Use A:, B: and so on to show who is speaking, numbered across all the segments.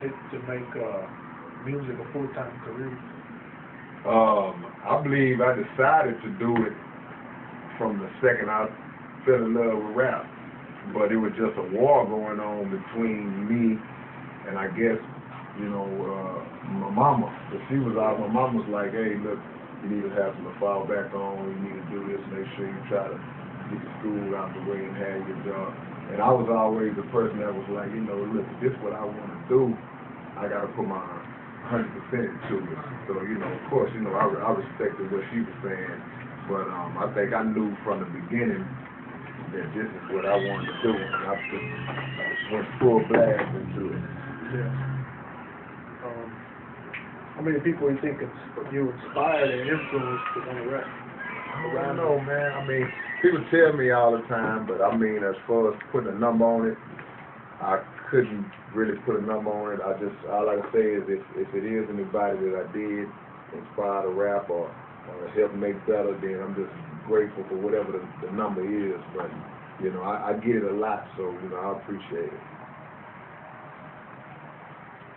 A: to make music a full-time career?
B: I believe I decided to do it from the second I fell in love with rap. But it was just a war going on between me and I guess, my mama. But she was out, my mama was like, hey, look, you need to have something to fall back on, you need to do this, make sure you try to get the school out the way and have your job. And I was always the person that was like, look, if this is what I want to do, I got to put my 100% into it. So, of course, I respected what she was saying, but I think I knew from the beginning that this is what I wanted to do, and I just went full blast into it.
A: Yeah. How many people you think you inspired and influenced to want to rap?
B: I don't know, man. People tell me all the time, but as far as putting a number on it, I couldn't really put a number on it. All I can say is if it is anybody that I did inspire to rap or help make better, then I'm just grateful for whatever the number is. But, I get it a lot, so, I appreciate it.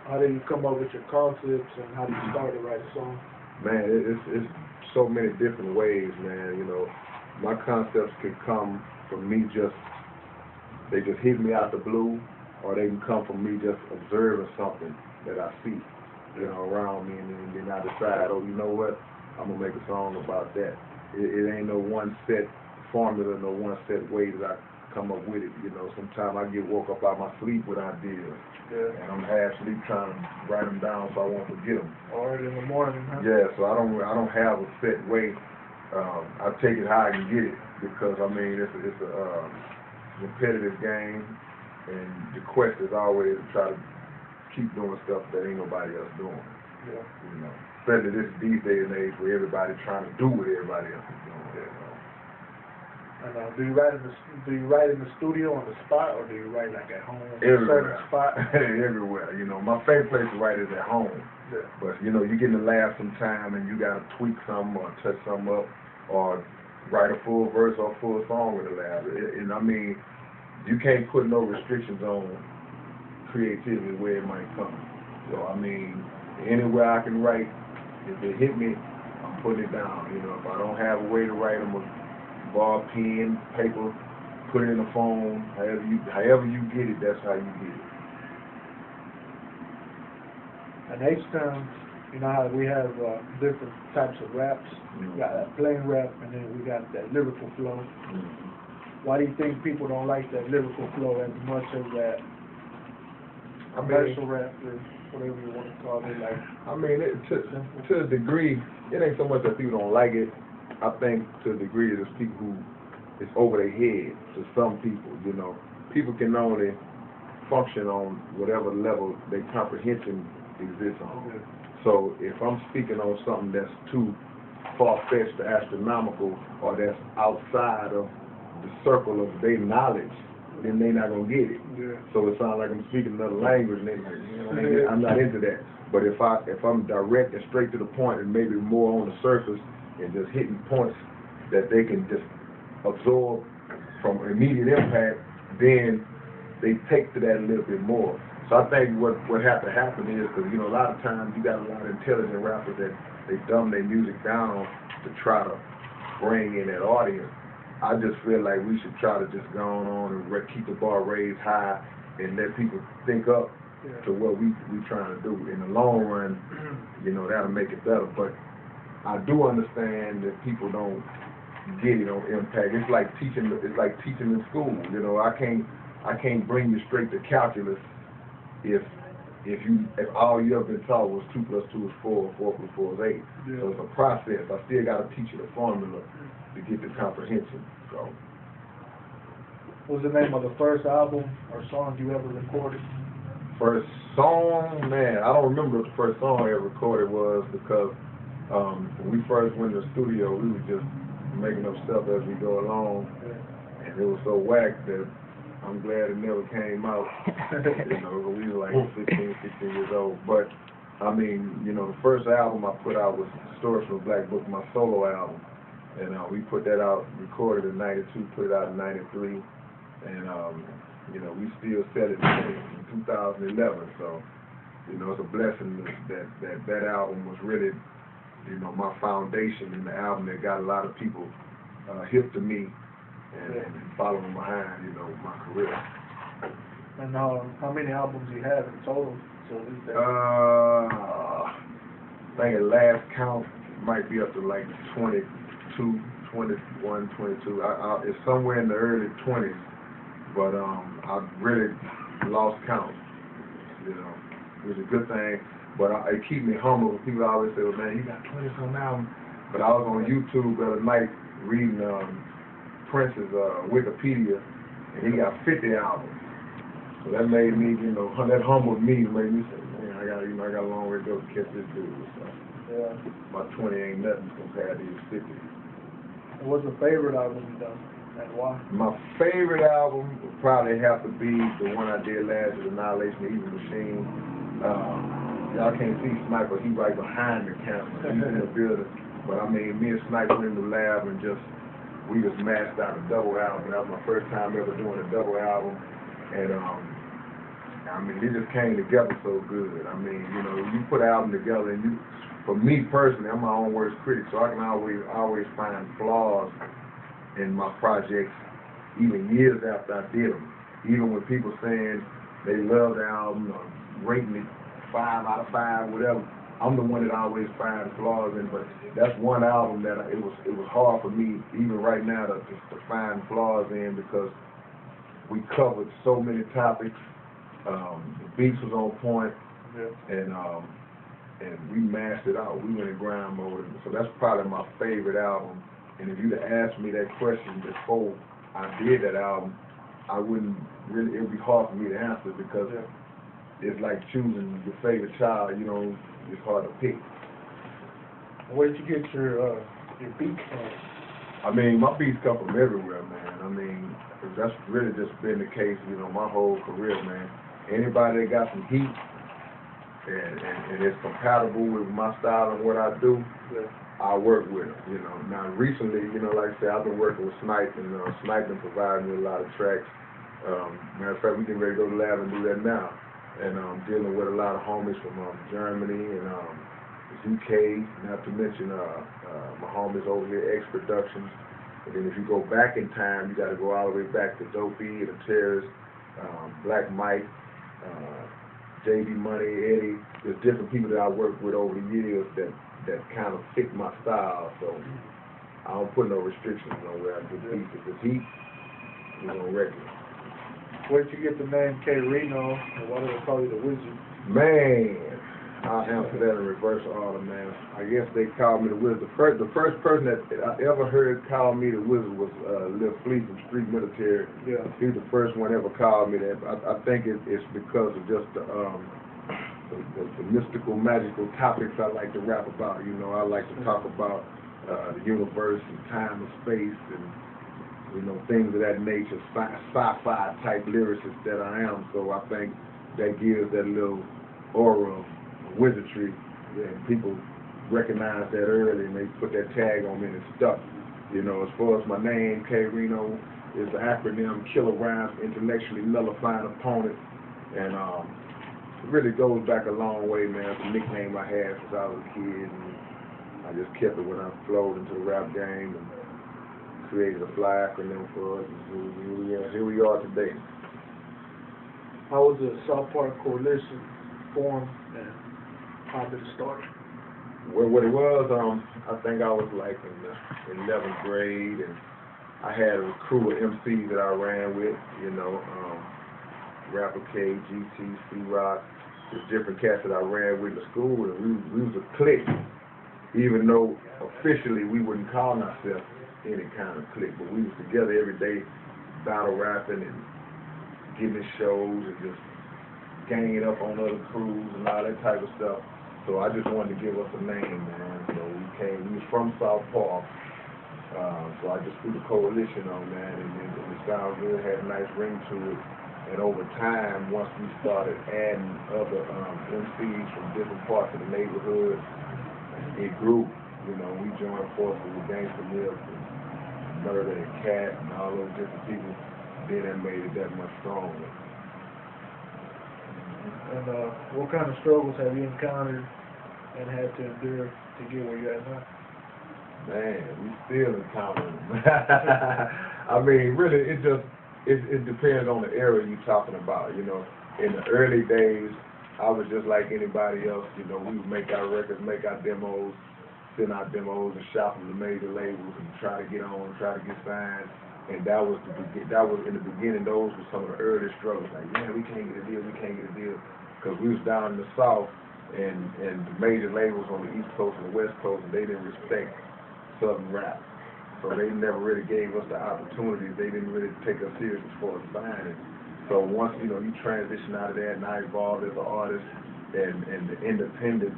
A: How did you come up with your concepts and how did you start to write a song?
B: Man, it's so many different ways, man. My concepts can come from me they just hit me out the blue, or they can come from me just observing something that I see, around me, and then I decide, oh, you know what, I'm going to make a song about that. It ain't no one set formula, no one set way that I come up with it. Sometimes I get woke up out my sleep with ideas, and I'm half asleep trying to write them down so I won't forget them.
A: Or in the morning, huh?
B: Yeah, so I don't have a set way. I take it how I can get it because it's a repetitive game, and the quest is always to try to keep doing stuff that ain't nobody else doing.
A: Yeah.
B: Especially these days and age where everybody's trying to do what everybody else is doing.
A: And do you write in the studio on the spot, or do you write like at home?
B: Everywhere.
A: A certain spot?
B: Everywhere. My favorite place to write is at home.
A: Yeah.
B: But you get to laugh sometime and you gotta tweak something or touch something up or write a full verse or a full song with a laugh. You can't put no restrictions on creativity where it might come. So anywhere I can write, if it hit me, I'm putting it down. If I don't have a way to write, I'm gonna borrow pen, paper, put it in the phone. However you get it, that's how you get it.
A: And H-Town, how we have different types of raps.
B: Mm-hmm.
A: We got that plain rap, and then we got that lyrical flow.
B: Mm-hmm.
A: Why do you think people don't like that lyrical flow as much as that commercial rap, or whatever you want to call it?
B: To a degree, it ain't so much that people don't like it. I think to a degree there's people who it's over their head to some people. People can only function on whatever level their comprehension exists on.
A: Okay.
B: So if I'm speaking on something that's too far-fetched or astronomical, or that's outside of the circle of their knowledge, then they're not gonna get it.
A: Yeah.
B: So it sounds like I'm speaking another language, and they're like, I'm not into that. But if I'm direct and straight to the point, and maybe more on the surface, and just hitting points that they can just absorb from immediate impact, then they take to that a little bit more. So I think what has to happen is, because a lot of times you got a lot of intelligent rappers that they dumb their music down to try to bring in that audience. I just feel like we should try to just go on and keep the bar raised high and let people think up to what we trying to do. In the long run, that'll make it better. But I do understand that people don't get it on impact. It's like teaching in school. I can't bring you straight to calculus if all you ever been taught was 2 + 2 is 4, 4 + 4 is 8.
A: Yeah.
B: So it's a process. I still got to teach you the formula to get the comprehension. So.
A: What was the name of the first album or song you ever recorded?
B: First song, man, I don't remember what the first song I ever recorded was, because when we first went to the studio, we were just making up stuff as we go along, and it was so whack that I'm glad it never came out. We were like 15, 16 years old. But the first album I put out was Stories from the Black Book, my solo album, and we put that out, recorded in '92, put it out in '93, and we still sell it in 2011. So You know, it's a blessing that album was really, you know, my foundation in the album that got a lot of people hip to me and following behind, you know, my career.
A: And how many albums you have in total? So
B: I think at last count might be up to like 22, 21, 22. It's somewhere in the early 20s, but I really lost count, you know, which is a good thing. But it keeps me humble. People always say, well, man, you got 20-some albums. But I was on YouTube the other night reading Prince's Wikipedia, and he got 50 albums. So that made me, you know, that humbled me, made me say, man, I got a long way to go to catch this dude. So my 20 ain't nothing compared to his 50.
A: What's your favorite album you done, and why?
B: My favorite album would probably have to be the one I did last, Annihilation of Evil Machine. Y'all can't see Sniper, he right behind the camera, he's in the building. But I mean, me and Sniper went in the lab and we just mashed out a double album. That was my first time ever doing a double album. And I mean, it just came together so good. I mean, you know, you put an album together and for me personally, I'm my own worst critic, so I can always find flaws in my projects even years after I did them. Even when people saying they love the album or rating it 5 out of 5, whatever, I'm the one that always finds flaws in. But that's one album that it was hard for me, even right now, to find flaws in, because we covered so many topics. The beats was on point, and we mashed it out. We went in grind mode, so that's probably my favorite album. And if you'd have asked me that question before I did that album, I wouldn't really. It would be hard for me to answer, because it's like choosing your favorite child. You know, it's hard to pick.
A: Where did you get your beats from?
B: I mean, my beats come from everywhere, man. I mean, that's really just been the case, you know, my whole career, man. Anybody that got some heat and it's compatible with my style and what I do, I work with it, you know. Now, recently, you know, like I said, I've been working with Snipe, and Snipe been providing me a lot of tracks. Matter of fact, we getting ready to go to the lab and do that now. And dealing with a lot of homies from Germany and UK, not to mention my homies over here, X Productions. And then if you go back in time, you got to go all the way back to Dopey and the Terrorist, Black Mike, JB Money, Eddie. There's different people that I worked with over the years that kind of fit my style. So I don't put no restrictions on where I do beats. If it's heat, we're going to wreck it.
A: Where did you get the name K-Rino, and why do they call you the Wizard?
B: Man, I'll answer that in reverse order, man. I guess they called me the Wizard. The first person that I ever heard call me the Wizard was Lil Fleet from Street Military.
A: Yeah.
B: He was the first one ever called me that. I think it's because of just the mystical, magical topics I like to rap about. You know, I like to talk about the universe and time and space and, you know, things of that nature, sci-fi type lyricist that I am. So I think that gives that little aura of wizardry, and people recognize that early and they put that tag on me and it stuck. You know, as far as my name, K-Rino, is the acronym Killer Rhymes, Intellectually Nullifying Opponent, and it really goes back a long way, man. It's a nickname I had since I was a kid, and I just kept it when I flowed into the rap game and created a fly acronym for us, and here we are today.
A: How was the South Park Coalition formed, and how did it start?
B: Well, what it was, I think I was like in the 11th grade, and I had a crew of MCs that I ran with, you know, Rapper K, GT, C-Rock, the different cats that I ran with in school, and we was a clique, even though officially we wouldn't call ourselves any kind of clique, but we was together every day, battle rapping and giving shows and just ganging up on other crews and all that type of stuff. So I just wanted to give us a name, man. So we was from South Park, so I just threw the coalition on, man, and it sounded good, had a nice ring to it. And over time, once we started adding other MCs from different parts of the neighborhood, it grew. You know, we joined forces with Gangsta Milk and Murder and Cat and all those different people. Then that made it that much stronger.
A: And what kind of struggles have you encountered and had to endure to get where you're at now?
B: Man, we still encountering them. I mean, really, it depends on the area you're talking about. You know, in the early days, I was just like anybody else. You know, we would make our records, make our demos, send out demos and shop with the major labels and try to get on, try to get signed. And that was in the beginning. Those were some of the early struggles. Like, man, we can't get a deal, because we was down in the South, and the major labels on the East Coast and the West Coast, and they didn't respect Southern rap. So they never really gave us the opportunities. They didn't really take us serious as far as signing. So once, you know, you transition out of that, and I evolved as an artist, and the independent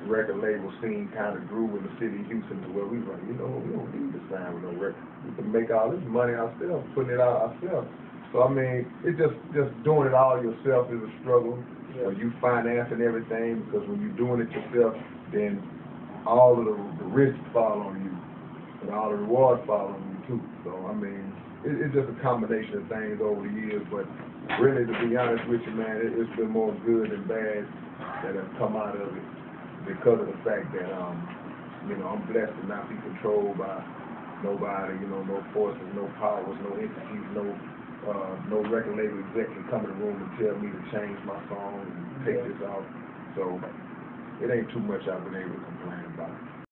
B: record label scene kind of grew in the city of Houston to where we were like, you know, we don't need to sign with no record. We can make all this money ourselves, putting it out ourselves. So I mean, it just doing it all yourself is a struggle.
A: Yeah.
B: When you financing everything, because when you're doing it yourself, then all of the risks fall on you, and all the rewards fall on you too. So I mean, it's just a combination of things over the years. But really, to be honest with you, man, it's been more good than bad that have come out of it, because of the fact that, you know, I'm blessed to not be controlled by nobody, you know, no forces, no powers, no entities, no record label exec can come in the room and tell me to change my song and take this off. So it ain't too much I've been able to complain about.